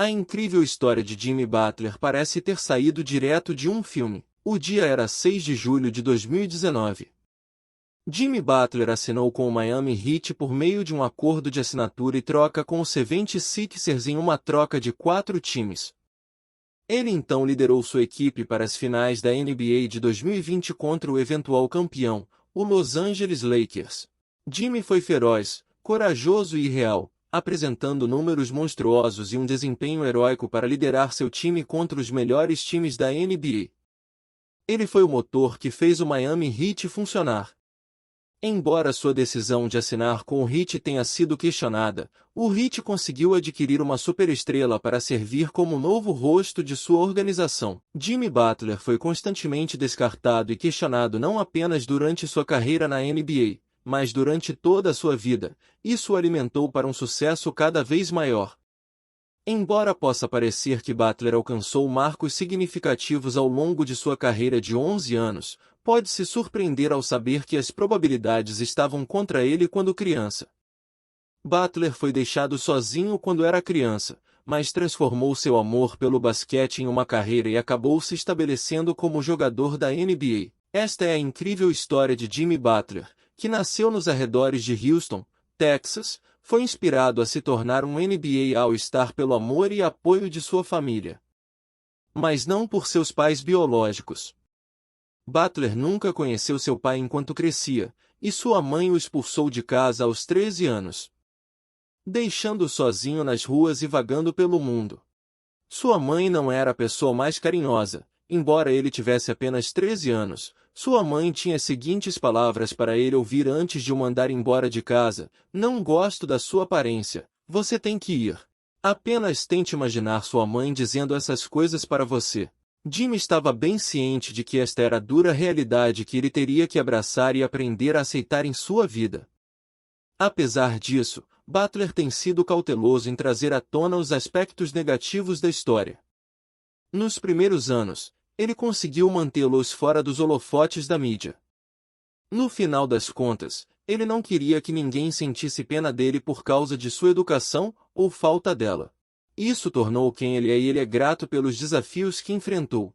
A incrível história de Jimmy Butler parece ter saído direto de um filme. O dia era 6 de julho de 2019. Jimmy Butler assinou com o Miami Heat por meio de um acordo de assinatura e troca com o 76ers em uma troca de 4 times. Ele então liderou sua equipe para as finais da NBA de 2020 contra o eventual campeão, o Los Angeles Lakers. Jimmy foi feroz, corajoso e real, apresentando números monstruosos e um desempenho heróico para liderar seu time contra os melhores times da NBA. Ele foi o motor que fez o Miami Heat funcionar. Embora sua decisão de assinar com o Heat tenha sido questionada, o Heat conseguiu adquirir uma superestrela para servir como novo rosto de sua organização. Jimmy Butler foi constantemente descartado e questionado não apenas durante sua carreira na NBA, mas durante toda a sua vida. Isso o alimentou para um sucesso cada vez maior. Embora possa parecer que Butler alcançou marcos significativos ao longo de sua carreira de 11 anos, pode-se surpreender ao saber que as probabilidades estavam contra ele quando criança. Butler foi deixado sozinho quando era criança, mas transformou seu amor pelo basquete em uma carreira e acabou se estabelecendo como jogador da NBA. Esta é a incrível história de Jimmy Butler, que nasceu nos arredores de Houston, Texas, foi inspirado a se tornar um NBA All-Star pelo amor e apoio de sua família. Mas não por seus pais biológicos. Butler nunca conheceu seu pai enquanto crescia, e sua mãe o expulsou de casa aos 13 anos, deixando-o sozinho nas ruas e vagando pelo mundo. Sua mãe não era a pessoa mais carinhosa, embora ele tivesse apenas 13 anos. Sua mãe tinha as seguintes palavras para ele ouvir antes de o mandar embora de casa: "Não gosto da sua aparência, você tem que ir." Apenas tente imaginar sua mãe dizendo essas coisas para você. Jimmy estava bem ciente de que esta era a dura realidade que ele teria que abraçar e aprender a aceitar em sua vida. Apesar disso, Butler tem sido cauteloso em trazer à tona os aspectos negativos da história. Nos primeiros anos, ele conseguiu mantê-los fora dos holofotes da mídia. No final das contas, ele não queria que ninguém sentisse pena dele por causa de sua educação ou falta dela. Isso tornou quem ele é e ele é grato pelos desafios que enfrentou.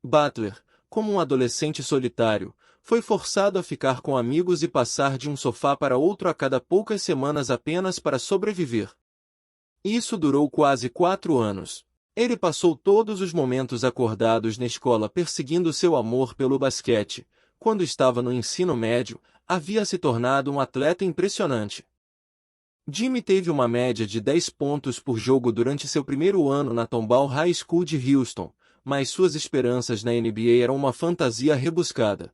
Butler, como um adolescente solitário, foi forçado a ficar com amigos e passar de um sofá para outro a cada poucas semanas apenas para sobreviver. Isso durou quase 4 anos. Ele passou todos os momentos acordados na escola perseguindo seu amor pelo basquete. Quando estava no ensino médio, havia se tornado um atleta impressionante. Jimmy teve uma média de 10 pontos por jogo durante seu primeiro ano na Tomball High School de Houston, mas suas esperanças na NBA eram uma fantasia rebuscada.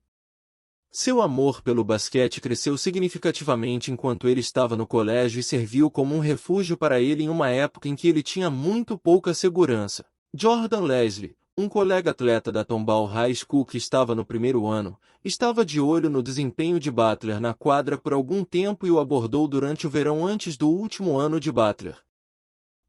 Seu amor pelo basquete cresceu significativamente enquanto ele estava no colégio e serviu como um refúgio para ele em uma época em que ele tinha muito pouca segurança. Jordan Leslie, um colega atleta da Tomball High School que estava no primeiro ano, estava de olho no desempenho de Butler na quadra por algum tempo e o abordou durante o verão antes do último ano de Butler.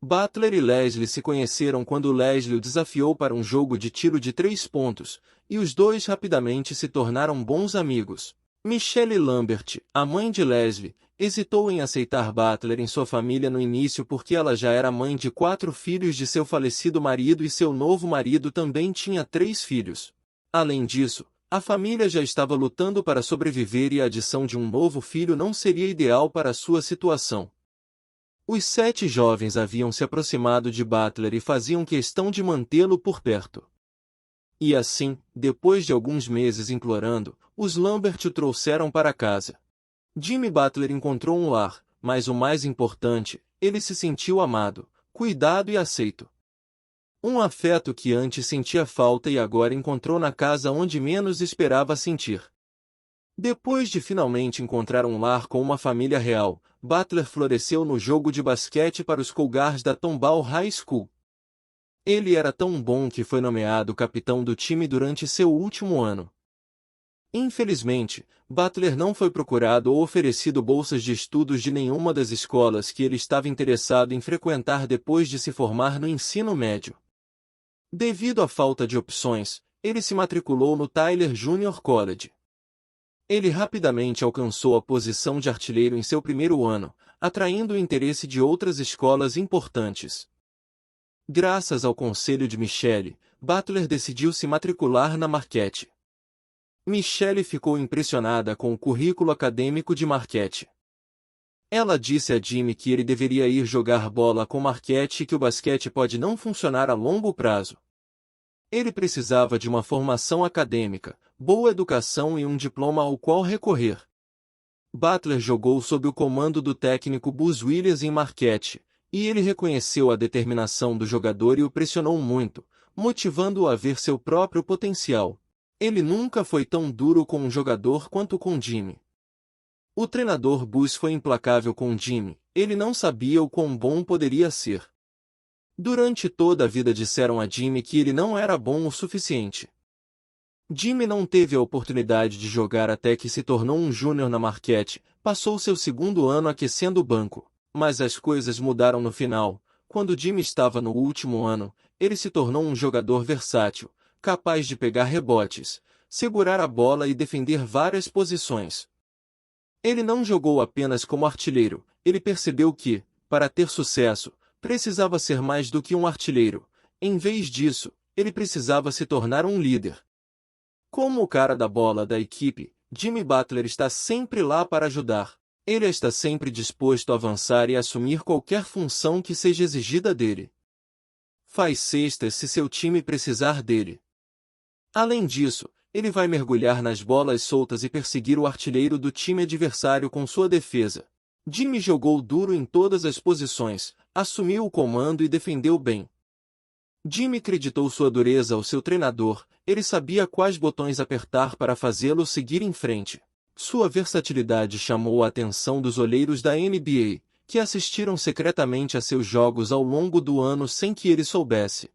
Butler e Leslie se conheceram quando Leslie o desafiou para um jogo de tiro de 3 pontos, e os dois rapidamente se tornaram bons amigos. Michelle Lambert, a mãe de Leslie, hesitou em aceitar Butler em sua família no início porque ela já era mãe de 4 filhos de seu falecido marido e seu novo marido também tinha 3 filhos. Além disso, a família já estava lutando para sobreviver e a adição de um novo filho não seria ideal para sua situação. Os 7 jovens haviam se aproximado de Butler e faziam questão de mantê-lo por perto. E assim, depois de alguns meses implorando, os Lambert o trouxeram para casa. Jimmy Butler encontrou um lar, mas o mais importante, ele se sentiu amado, cuidado e aceito. Um afeto que antes sentia falta e agora encontrou na casa onde menos esperava sentir. Depois de finalmente encontrar um lar com uma família real, Butler floresceu no jogo de basquete para os Cougars da Tomball High School. Ele era tão bom que foi nomeado capitão do time durante seu último ano. Infelizmente, Butler não foi procurado ou oferecido bolsas de estudos de nenhuma das escolas que ele estava interessado em frequentar depois de se formar no ensino médio. Devido à falta de opções, ele se matriculou no Tyler Junior College. Ele rapidamente alcançou a posição de artilheiro em seu primeiro ano, atraindo o interesse de outras escolas importantes. Graças ao conselho de Michelle, Butler decidiu se matricular na Marquette. Michelle ficou impressionada com o currículo acadêmico de Marquette. Ela disse a Jimmy que ele deveria ir jogar bola com Marquette e que o basquete pode não funcionar a longo prazo. Ele precisava de uma formação acadêmica, boa educação e um diploma ao qual recorrer. Butler jogou sob o comando do técnico Buzz Williams em Marquette, e ele reconheceu a determinação do jogador e o pressionou muito, motivando-o a ver seu próprio potencial. Ele nunca foi tão duro com um jogador quanto com Jimmy. O treinador Buzz foi implacável com Jimmy, ele não sabia o quão bom poderia ser. Durante toda a vida disseram a Jimmy que ele não era bom o suficiente. Jimmy não teve a oportunidade de jogar até que se tornou um júnior na Marquette, passou seu segundo ano aquecendo o banco, mas as coisas mudaram no final. Quando Jimmy estava no último ano, ele se tornou um jogador versátil, capaz de pegar rebotes, segurar a bola e defender várias posições. Ele não jogou apenas como artilheiro, ele percebeu que, para ter sucesso, precisava ser mais do que um artilheiro. Em vez disso, ele precisava se tornar um líder. Como o cara da bola da equipe, Jimmy Butler está sempre lá para ajudar. Ele está sempre disposto a avançar e assumir qualquer função que seja exigida dele. Faz cestas se seu time precisar dele. Além disso, ele vai mergulhar nas bolas soltas e perseguir o artilheiro do time adversário com sua defesa. Jimmy jogou duro em todas as posições, assumiu o comando e defendeu bem. Jimmy creditou sua dureza ao seu treinador, ele sabia quais botões apertar para fazê-lo seguir em frente. Sua versatilidade chamou a atenção dos olheiros da NBA, que assistiram secretamente a seus jogos ao longo do ano sem que ele soubesse.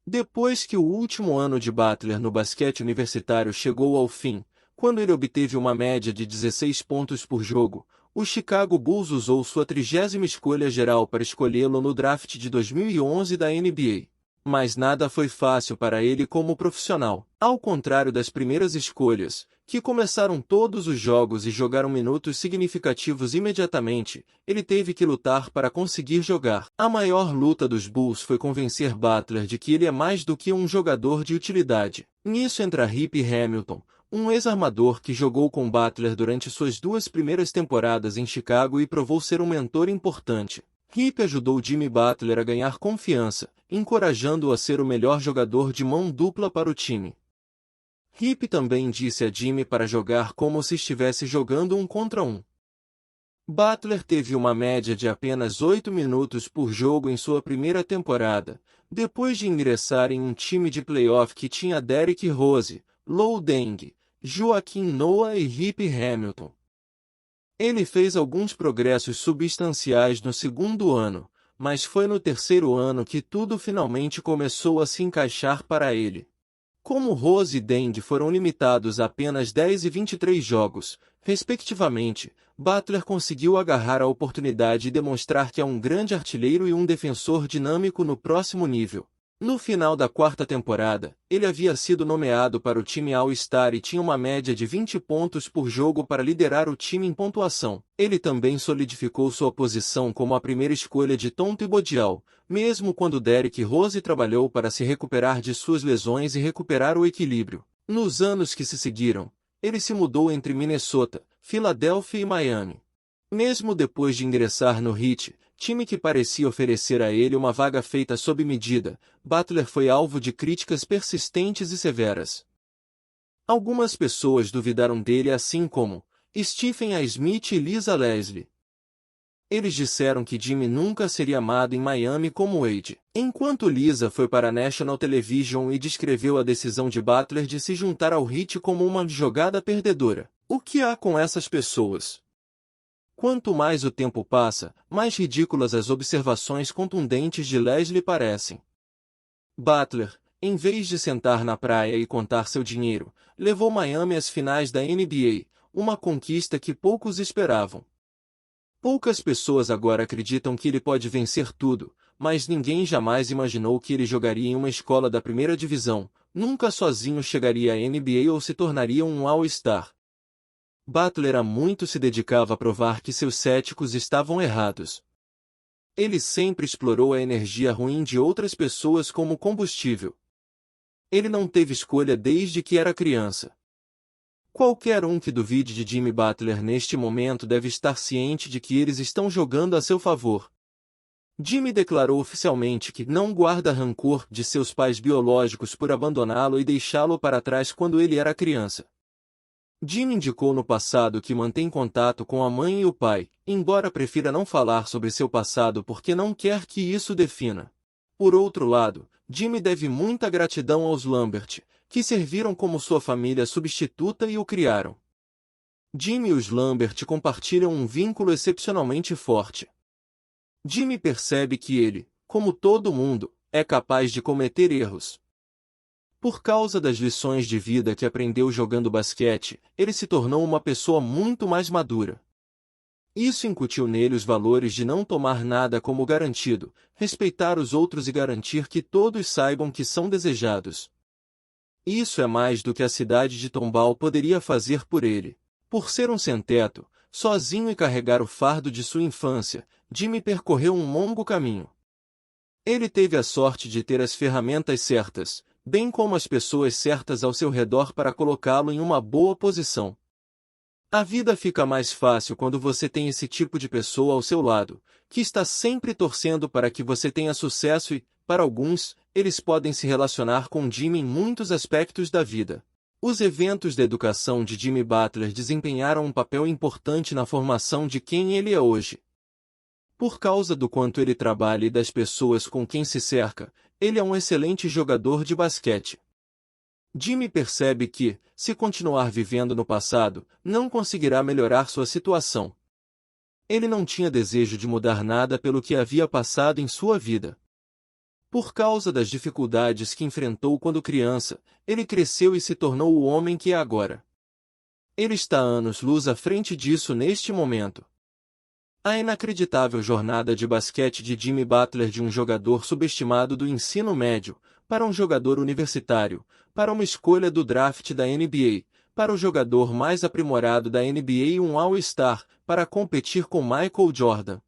Depois que o último ano de Butler no basquete universitário chegou ao fim, quando ele obteve uma média de 16 pontos por jogo, o Chicago Bulls usou sua 30ª escolha geral para escolhê-lo no draft de 2011 da NBA. Mas nada foi fácil para ele como profissional. Ao contrário das primeiras escolhas, que começaram todos os jogos e jogaram minutos significativos imediatamente, ele teve que lutar para conseguir jogar. A maior luta dos Bulls foi convencer Butler de que ele é mais do que um jogador de utilidade. Nisso entra Rip Hamilton, um ex-armador que jogou com Butler durante suas 2 primeiras temporadas em Chicago e provou ser um mentor importante. Rip ajudou Jimmy Butler a ganhar confiança, encorajando-o a ser o melhor jogador de mão dupla para o time. Rip também disse a Jimmy para jogar como se estivesse jogando 1 contra 1. Butler teve uma média de apenas 8 minutos por jogo em sua primeira temporada, depois de ingressar em um time de playoff que tinha Derrick Rose, Lou Deng, Joakim Noah e Rip Hamilton. Ele fez alguns progressos substanciais no segundo ano, mas foi no terceiro ano que tudo finalmente começou a se encaixar para ele. Como Rose e Deng foram limitados a apenas 10 e 23 jogos, respectivamente, Butler conseguiu agarrar a oportunidade e demonstrar que é um grande artilheiro e um defensor dinâmico no próximo nível. No final da 4ª temporada, ele havia sido nomeado para o time All-Star e tinha uma média de 20 pontos por jogo para liderar o time em pontuação. Ele também solidificou sua posição como a primeira escolha de Tom Thibodeau, mesmo quando Derrick Rose trabalhou para se recuperar de suas lesões e recuperar o equilíbrio. Nos anos que se seguiram, ele se mudou entre Minnesota, Filadélfia e Miami. Mesmo depois de ingressar no Heat, time que parecia oferecer a ele uma vaga feita sob medida, Butler foi alvo de críticas persistentes e severas. Algumas pessoas duvidaram dele assim como Stephen A. Smith e Lisa Leslie. Eles disseram que Jimmy nunca seria amado em Miami como Wade. Enquanto Lisa foi para a National Television e descreveu a decisão de Butler de se juntar ao Heat como uma jogada perdedora. O que há com essas pessoas? Quanto mais o tempo passa, mais ridículas as observações contundentes de Leslie parecem. Butler, em vez de sentar na praia e contar seu dinheiro, levou Miami às finais da NBA, uma conquista que poucos esperavam. Poucas pessoas agora acreditam que ele pode vencer tudo, mas ninguém jamais imaginou que ele jogaria em uma escola da primeira divisão, nunca sozinho chegaria à NBA ou se tornaria um All-Star. Butler há muito se dedicava a provar que seus céticos estavam errados. Ele sempre explorou a energia ruim de outras pessoas como combustível. Ele não teve escolha desde que era criança. Qualquer um que duvide de Jimmy Butler neste momento deve estar ciente de que eles estão jogando a seu favor. Jimmy declarou oficialmente que não guarda rancor de seus pais biológicos por abandoná-lo e deixá-lo para trás quando ele era criança. Jimmy indicou no passado que mantém contato com a mãe e o pai, embora prefira não falar sobre seu passado porque não quer que isso defina. Por outro lado, Jimmy deve muita gratidão aos Lambert, que serviram como sua família substituta e o criaram. Jimmy e os Lambert compartilham um vínculo excepcionalmente forte. Jimmy percebe que ele, como todo mundo, é capaz de cometer erros. Por causa das lições de vida que aprendeu jogando basquete, ele se tornou uma pessoa muito mais madura. Isso incutiu nele os valores de não tomar nada como garantido, respeitar os outros e garantir que todos saibam que são desejados. Isso é mais do que a cidade de Tomball poderia fazer por ele. Por ser um sem-teto, sozinho e carregar o fardo de sua infância, Jimmy percorreu um longo caminho. Ele teve a sorte de ter as ferramentas certas, bem como as pessoas certas ao seu redor para colocá-lo em uma boa posição. A vida fica mais fácil quando você tem esse tipo de pessoa ao seu lado, que está sempre torcendo para que você tenha sucesso e, para alguns, eles podem se relacionar com Jimmy em muitos aspectos da vida. Os eventos da educação de Jimmy Butler desempenharam um papel importante na formação de quem ele é hoje. Por causa do quanto ele trabalha e das pessoas com quem se cerca, ele é um excelente jogador de basquete. Jimmy percebe que, se continuar vivendo no passado, não conseguirá melhorar sua situação. Ele não tinha desejo de mudar nada pelo que havia passado em sua vida. Por causa das dificuldades que enfrentou quando criança, ele cresceu e se tornou o homem que é agora. Ele está anos-luz à frente disso neste momento. A inacreditável jornada de basquete de Jimmy Butler, de um jogador subestimado do ensino médio, para um jogador universitário, para uma escolha do draft da NBA, para o jogador mais aprimorado da NBA e um All-Star, para competir com Michael Jordan.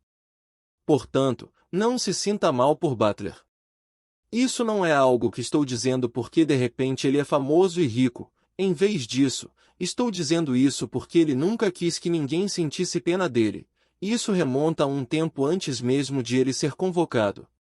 Portanto, não se sinta mal por Butler. Isso não é algo que estou dizendo porque de repente ele é famoso e rico. Em vez disso, estou dizendo isso porque ele nunca quis que ninguém sentisse pena dele. Isso remonta a um tempo antes mesmo de ele ser convocado.